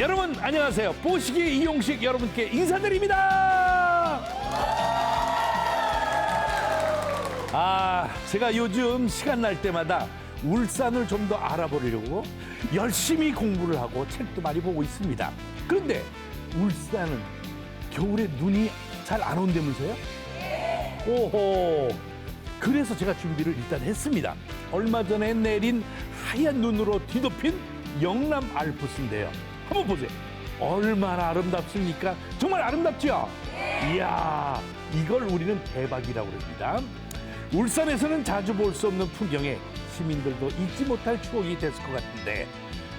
여러분 안녕하세요. 뽀시기 이용식 여러분께 인사드립니다. 제가 요즘 시간 날 때마다 울산을 좀 더 알아보려고 열심히 공부를 하고 책도 많이 보고 있습니다. 그런데 울산은 겨울에 눈이 잘 안 온다면서요? 오호. 그래서 제가 준비를 일단 했습니다. 얼마 전에 내린 하얀 눈으로 뒤덮인 영남 알프스인데요. 한번 보세요. 얼마나 아름답습니까? 정말 아름답죠? 이야, 이걸 우리는 대박이라고 합니다. 울산에서는 자주 볼 수 없는 풍경에 시민들도 잊지 못할 추억이 됐을 것 같은데,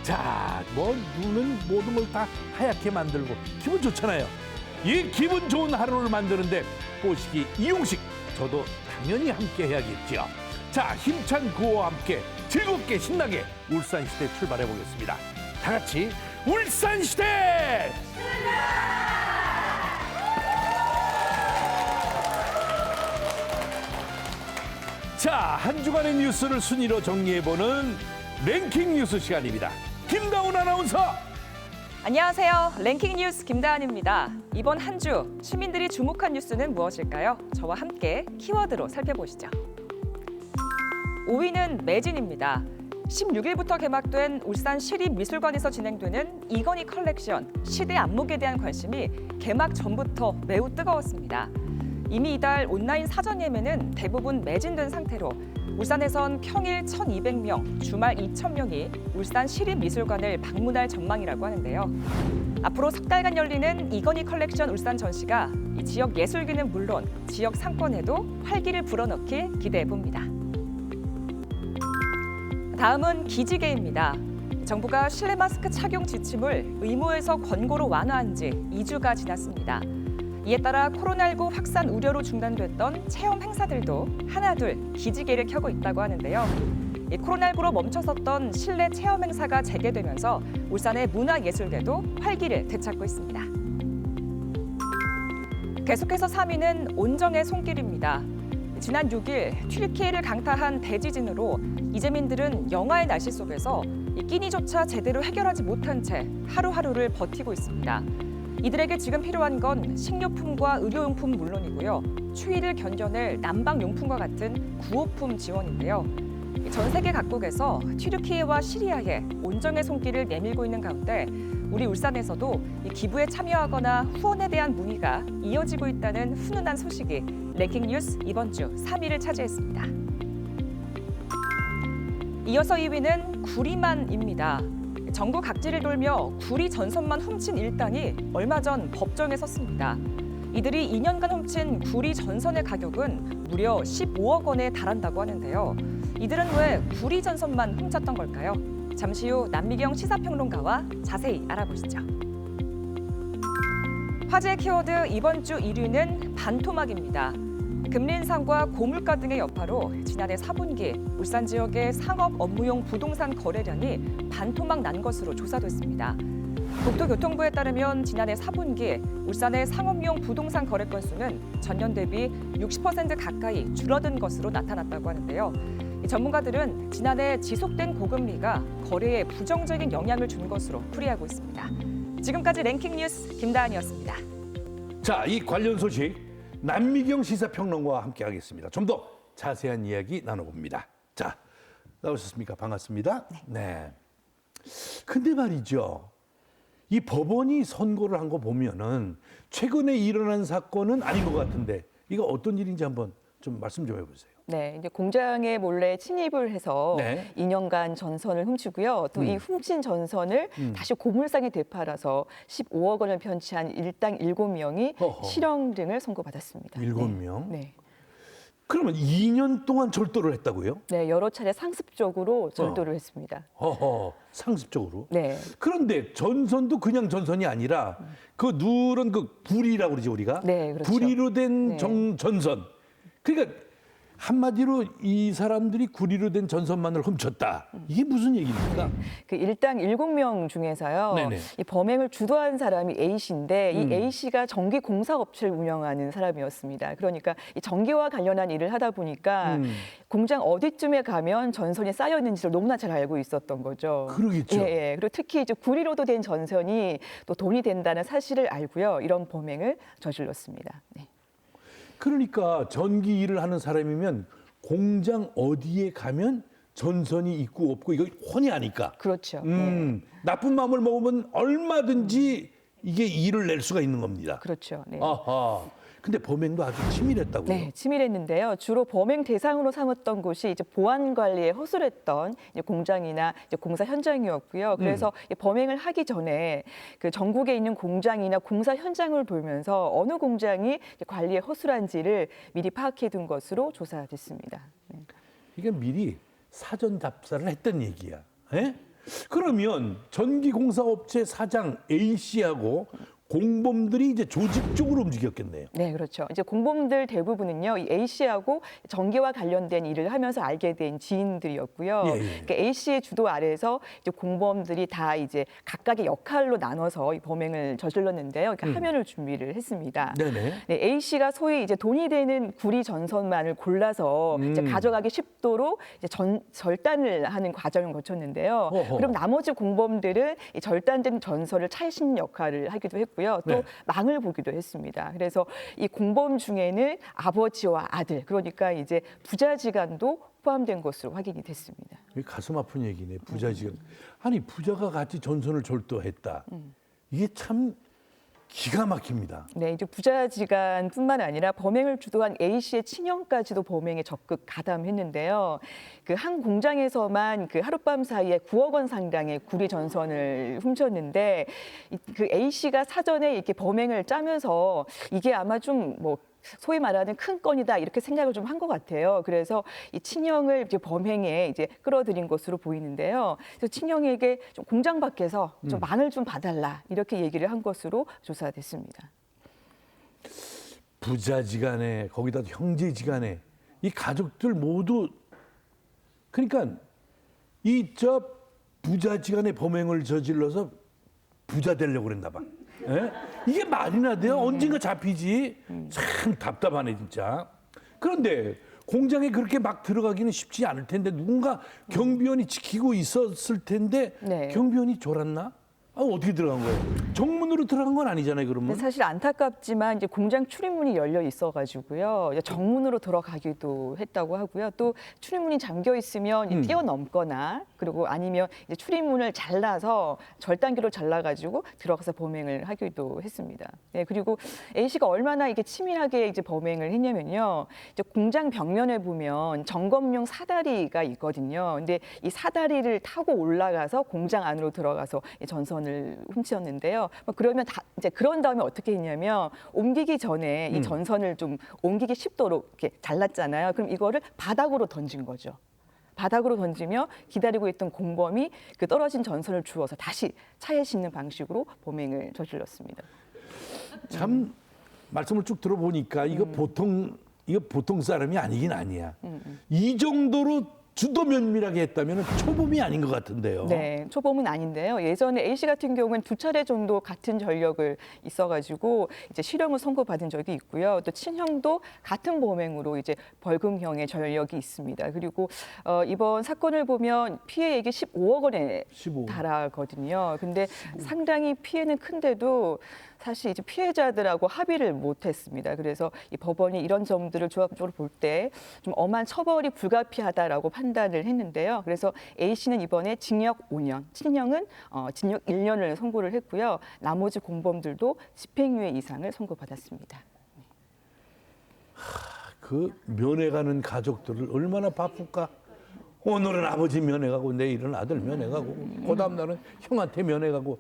자, 눈은 모든 걸 다 하얗게 만들고 기분 좋잖아요. 이 기분 좋은 하루를 만드는데 뽀시기 이용식, 저도 당연히 함께 해야겠죠. 자, 힘찬 구호와 함께 즐겁게 신나게 울산시대 출발해 보겠습니다. 다 같이 울산시대! 자, 한 주간의 뉴스를 순위로 정리해보는 랭킹 뉴스 시간입니다. 김다운 아나운서! 안녕하세요. 랭킹 뉴스 김다은입니다. 이번 한 주 시민들이 주목한 뉴스는 무엇일까요? 저와 함께 키워드로 살펴보시죠. 5위는 매진입니다. 16일부터 개막된 울산 시립미술관에서 진행되는 이건희 컬렉션 시대 안목에 대한 관심이 개막 전부터 매우 뜨거웠습니다. 이미 이달 온라인 사전 예매는 대부분 매진된 상태로 울산에선 평일 1,200명, 주말 2,000명이 울산 시립미술관을 방문할 전망이라고 하는데요. 앞으로 석 달간 열리는 이건희 컬렉션 울산 전시가 이 지역 예술기는 물론 지역 상권에도 활기를 불어넣길 기대해봅니다. 다음은 기지개입니다. 정부가 실내 마스크 착용 지침을 의무에서 권고로 완화한 지 2주가 지났습니다. 이에 따라 코로나19 확산 우려로 중단됐던 체험 행사들도 하나둘 기지개를 켜고 있다고 하는데요. 코로나19로 멈춰섰던 실내 체험 행사가 재개되면서 울산의 문화예술계도 활기를 되찾고 있습니다. 계속해서 3위는 온정의 손길입니다. 지난 6일 튀르키예를 강타한 대지진으로 이재민들은 영하의 날씨 속에서 끼니조차 제대로 해결하지 못한 채 하루하루를 버티고 있습니다. 이들에게 지금 필요한 건 식료품과 의료용품 물론이고요. 추위를 견뎌낼 난방용품과 같은 구호품 지원인데요. 전 세계 각국에서 튀르키예와 시리아에 온정의 손길을 내밀고 있는 가운데 우리 울산에서도 기부에 참여하거나 후원에 대한 문의가 이어지고 있다는 훈훈한 소식이 랭킹 뉴스 이번 주 3위를 차지했습니다. 이어서 2위는 구리만입니다. 전국 각지를 돌며 구리 전선만 훔친 일당이 얼마 전 법정에 섰습니다. 이들이 2년간 훔친 구리 전선의 가격은 무려 15억 원에 달한다고 하는데요. 이들은 왜 구리 전선만 훔쳤던 걸까요? 잠시 후 남미경 시사평론가와 자세히 알아보시죠. 화제 키워드 이번 주 1위는 반토막입니다. 금리 인상과 고물가 등의 여파로 지난해 4분기 울산 지역의 상업 업무용 부동산 거래량이 반토막 난 것으로 조사됐습니다. 국토교통부에 따르면 지난해 4분기 울산의 상업용 부동산 거래 건수는 전년 대비 60% 가까이 줄어든 것으로 나타났다고 하는데요. 전문가들은 지난해 지속된 고금리가 거래에 부정적인 영향을 준 것으로 풀이하고 있습니다. 지금까지 랭킹 뉴스 김다은이었습니다. 자, 이 관련 소식 남미경 시사평론가와 함께 하겠습니다. 좀 더 자세한 이야기 나눠봅니다. 자, 나오셨습니까? 반갑습니다. 네. 근데 말이죠. 이 법원이 선고를 한 거 보면은 최근에 일어난 사건은 아닌 것 같은데 이거 어떤 일인지 한번 좀 말씀 좀 해보세요. 네, 이제 공장에 몰래 침입을 해서 네. 2년간 전선을 훔치고요. 또 이 훔친 전선을 다시 고물상에 되팔아서 15억 원을 편취한 일당 7명이 허허. 실형 등을 선고받았습니다. 7명? 네. 그러면 2년 동안 절도를 했다고요? 네, 여러 차례 상습적으로 절도를 했습니다. 허허, 상습적으로? 네. 그런데 전선도 그냥 전선이 아니라 그 누런 그 불이라고 그러지 우리가? 네, 그렇죠. 불이로 된 네. 전선. 그러니까 한마디로 이 사람들이 구리로 된 전선만을 훔쳤다. 이게 무슨 얘기입니까? 그 일당 7명 중에서요. 네네. 이 범행을 주도한 사람이 A 씨인데 이 A 씨가 전기 공사 업체를 운영하는 사람이었습니다. 그러니까 이 전기와 관련한 일을 하다 보니까 공장 어디쯤에 가면 전선이 쌓여 있는지를 너무나 잘 알고 있었던 거죠. 그러겠죠. 예, 예. 그리고 특히 이제 구리로도 된 전선이 또 돈이 된다는 사실을 알고요. 이런 범행을 저질렀습니다. 네. 그러니까 전기 일을 하는 사람이면 공장 어디에 가면 전선이 있고 없고 이거 훤히 아니까. 그렇죠. 나쁜 마음을 먹으면 얼마든지 이게 일을 낼 수가 있는 겁니다. 그렇죠. 네. 아하. 근데 범행도 아주 치밀했다고요. 네, 치밀했는데요. 주로 범행 대상으로 삼았던 곳이 이제 보안 관리에 허술했던 이제 공장이나 이제 공사 현장이었고요. 그래서 이 범행을 하기 전에 그 전국에 있는 공장이나 공사 현장을 돌면서 어느 공장이 관리에 허술한지를 미리 파악해둔 것으로 조사됐습니다. 네. 이게 미리 사전 답사를 했던 얘기야. 예? 그러면 전기공사업체 사장 A 씨하고 공범들이 이제 조직적으로 움직였겠네요. 네, 그렇죠. 이제 공범들 대부분은요, 이 A 씨하고 전기와 관련된 일을 하면서 알게 된 지인들이었고요. 예, 예. 그러니까 A 씨의 주도 아래에서 이제 공범들이 다 이제 각각의 역할로 나눠서 이 범행을 저질렀는데요. 그러니까 화면을 준비를 했습니다. 네네. 네, A 씨가 소위 이제 돈이 되는 구리 전선만을 골라서 이제 가져가기 쉽도록 이제 절단을 하는 과정을 거쳤는데요. 어허. 그럼 나머지 공범들은 이 절단된 전선을 찰신 역할을 하기도 했고요. 또 네. 망을 보기도 했습니다. 그래서 이 공범 중에는 아버지와 아들, 그러니까 이제 부자지간도 포함된 것으로 확인이 됐습니다. 이게 가슴 아픈 얘기네. 부자지간. 아니 부자가 같이 전선을 절도했다. 이게 참 기가 막힙니다. 네, 이제 부자지간뿐만 아니라 범행을 주도한 A 씨의 친형까지도 범행에 적극 가담했는데요. 그 한 공장에서만 그 하룻밤 사이에 9억 원 상당의 구리 전선을 훔쳤는데 그 A 씨가 사전에 이렇게 범행을 짜면서 이게 아마 좀 뭐 소위 말하는 큰 건이다 이렇게 생각을 좀 한 것 같아요. 그래서 이 친형을 이제 범행에 이제 끌어들인 것으로 보이는데요. 그래서 친형에게 좀 공장 밖에서 좀 망을 좀 봐달라 이렇게 얘기를 한 것으로 조사됐습니다. 부자지간에 거기다 형제지간에 이 가족들 모두 그러니까 이 저 부자지간에 범행을 저질러서 부자 되려고 그랬나 봐. 예? 이게 말이나 돼요? 언젠가 잡히지. 참 답답하네 진짜. 그런데 공장에 그렇게 막 들어가기는 쉽지 않을 텐데 누군가 경비원이 지키고 있었을 텐데 네. 경비원이 졸았나? 아, 어떻게 들어간 거예요? 정문으로 들어간 건 아니잖아요, 그러면. 근데 사실 안타깝지만 이제 공장 출입문이 열려 있어가지고요. 이제 정문으로 들어가기도 했다고 하고요. 또 출입문이 잠겨 있으면 이 뛰어넘거나 그리고 아니면 이제 출입문을 잘라서 절단기로 잘라가지고 들어가서 범행을 하기도 했습니다. 네, 그리고 A 씨가 얼마나 이게 치밀하게 이제 범행을 했냐면요. 이제 공장 벽면에 보면 점검용 사다리가 있거든요. 근데 이 사다리를 타고 올라가서 공장 안으로 들어가서 이 전선을 훔쳤는데요. 그러면 이제 그런 다음에 어떻게 했냐면 옮기기 전에 이 전선을 좀 옮기기 쉽도록 이렇게 잘랐잖아요. 그럼 이거를 바닥으로 던진 거죠. 바닥으로 던지며 기다리고 있던 공범이 그 떨어진 전선을 주워서 다시 차에 싣는 방식으로 범행을 저질렀습니다. 참 말씀을 쭉 들어보니까 이거 보통 사람이 아니긴 아니야. 이 정도로 주도 면밀하게 했다면 초범이 아닌 것 같은데요. 네, 초범은 아닌데요. 예전에 A 씨 같은 경우는 2차례 정도 같은 전력을 있어가지고 이제 실형을 선고받은 적이 있고요. 또 친형도 같은 범행으로 이제 벌금형의 전력이 있습니다. 그리고 이번 사건을 보면 피해액이 15억 원에 15억. 달하거든요. 근데 상당히 피해는 큰데도 사실 이제 피해자들하고 합의를 못했습니다. 그래서 이 법원이 이런 점들을 종합적으로 볼 때 좀 엄한 처벌이 불가피하다라고 판단을 했는데요. 그래서 A 씨는 이번에 징역 5년, 친형은 징역 1년을 선고를 했고요. 나머지 공범들도 집행유예 이상을 선고받았습니다. 그 면회 가는 가족들을 얼마나 바쁠까? 오늘은 아버지 면회 가고 내일은 아들 면회 가고 그다음 날은 형한테 면회 가고.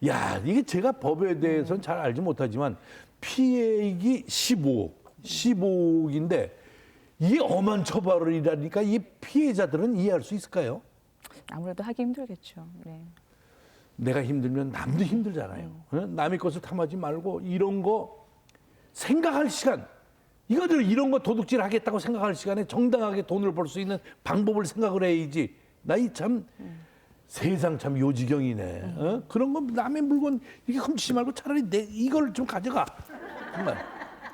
야, 이게 제가 법에 대해서는 잘 알지 못하지만 피해액이 15억인데 이게 엄한 처벌이라니까 이 피해자들은 이해할 수 있을까요? 아무래도 하기 힘들겠죠. 네. 내가 힘들면 남도 힘들잖아요. 어? 남의 것을 탐하지 말고 이런 거 생각할 시간 이거들 이런 거 도둑질 하겠다고 생각할 시간에 정당하게 돈을 벌 수 있는 방법을 생각을 해야지. 나이 참 세상 참 요지경이네. 어? 그런 거 남의 물건 이렇게 훔치지 말고 차라리 이걸 좀 가져가. 정말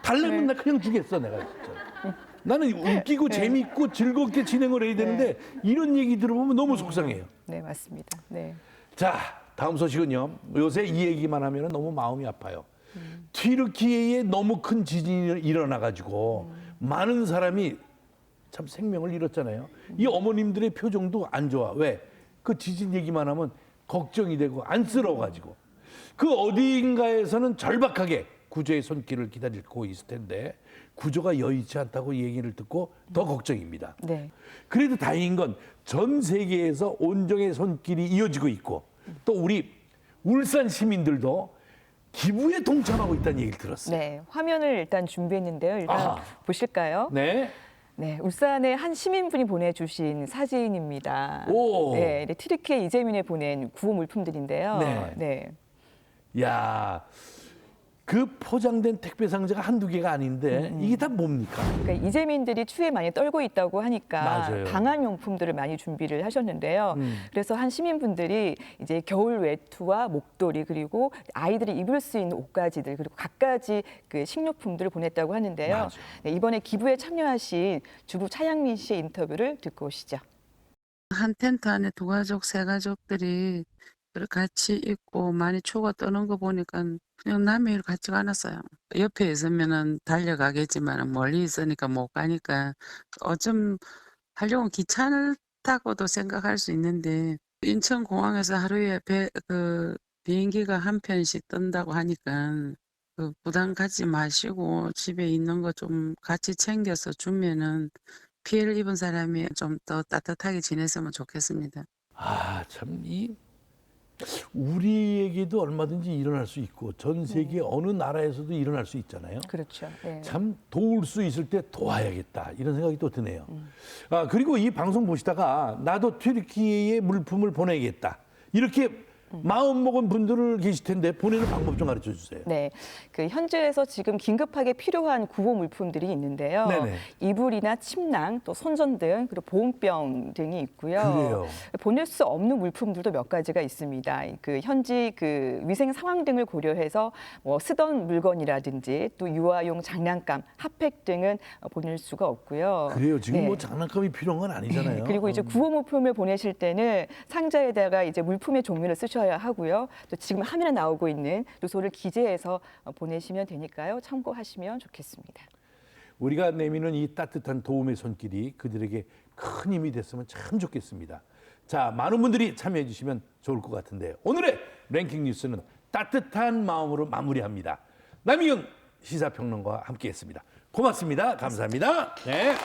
달래면 나 그냥 주겠어 내가 진짜. 나는 웃기고 재밌고 즐겁게 진행을 해야 되는데 이런 얘기 들어보면 너무 속상해요. 네, 맞습니다. 네. 자, 다음 소식은요. 요새 이 얘기만 하면 너무 마음이 아파요. 튀르키예에 너무 큰 지진이 일어나가지고 많은 사람이 참 생명을 잃었잖아요. 이 어머님들의 표정도 안 좋아. 왜? 그 지진 얘기만 하면 걱정이 되고 안쓰러워가지고. 그 어디인가에서는 절박하게 구조의 손길을 기다리고 있을 텐데 구조가 여의치 않다고 얘기를 듣고 더 걱정입니다. 네. 그래도 다행인 건 전 세계에서 온정의 손길이 이어지고 있고 또 우리 울산 시민들도 기부에 동참하고 있다는 얘기를 들었어요. 네, 화면을 일단 준비했는데요. 일단 아하. 보실까요? 네. 네, 울산의 한 시민분이 보내주신 사진입니다. 오. 네, 튀르키예 이재민에 보낸 구호 물품들인데요. 네. 네. 야, 그 포장된 택배 상자가 한두 개가 아닌데 이게 다 뭡니까? 그러니까 이재민들이 추위에 많이 떨고 있다고 하니까 맞아요. 방한 용품들을 많이 준비를 하셨는데요. 그래서 한 시민분들이 이제 겨울 외투와 목도리 그리고 아이들이 입을 수 있는 옷가지들 그리고 갖가지 그 식료품들을 보냈다고 하는데요. 맞아요. 네, 이번에 기부에 참여하신 주부 차양민 씨의 인터뷰를 듣고 오시죠. 한 텐트 안에 두 가족, 세 가족들이 그렇게 같이 있고 많이 초가 떠는 거 보니까 그냥 남의 일 같지가 않았어요. 옆에 있으면은 달려가겠지만 멀리 있으니까 못 가니까 어쩜 하려고 귀찮다고도 생각할 수 있는데 인천공항에서 하루에 비행기가 한 편씩 뜬다고 하니까 그 부담 갖지 마시고 집에 있는 거 좀 같이 챙겨서 주면은 피해를 입은 사람이 좀 더 따뜻하게 지냈으면 좋겠습니다. 아, 참 우리에게도 얼마든지 일어날 수 있고 전 세계 어느 나라에서도 일어날 수 있잖아요. 그렇죠. 네. 참 도울 수 있을 때 도와야겠다 이런 생각이 또 드네요. 아, 그리고 이 방송 보시다가 나도 튀르키예에 물품을 보내야겠다 이렇게 마음 먹은 분들 계실 텐데 보내는 방법 좀 가르쳐 주세요. 네, 그 현지에서 지금 긴급하게 필요한 구호 물품들이 있는데요. 네네. 이불이나 침낭, 또 손전등, 그리고 보온병 등이 있고요. 그래요. 보낼 수 없는 물품들도 몇 가지가 있습니다. 그 현지 그 위생 상황 등을 고려해서 뭐 쓰던 물건이라든지 또 유아용 장난감, 핫팩 등은 보낼 수가 없고요. 그래요. 지금 네. 뭐 장난감이 필요한 건 아니잖아요. 그리고 이제 구호 물품을 보내실 때는 상자에다가 이제 물품의 종류를 쓰셔야 하고요. 또 지금 화면에 나오고 있는 주소를 기재해서 보내시면 되니까요. 참고하시면 좋겠습니다. 우리가 내미는 이 따뜻한 도움의 손길이 그들에게 큰 힘이 됐으면 참 좋겠습니다. 자, 많은 분들이 참여해 주시면 좋을 것 같은데요. 오늘의 랭킹 뉴스는 따뜻한 마음으로 마무리합니다. 남희경 시사평론가와 함께했습니다. 고맙습니다. 감사합니다. 네.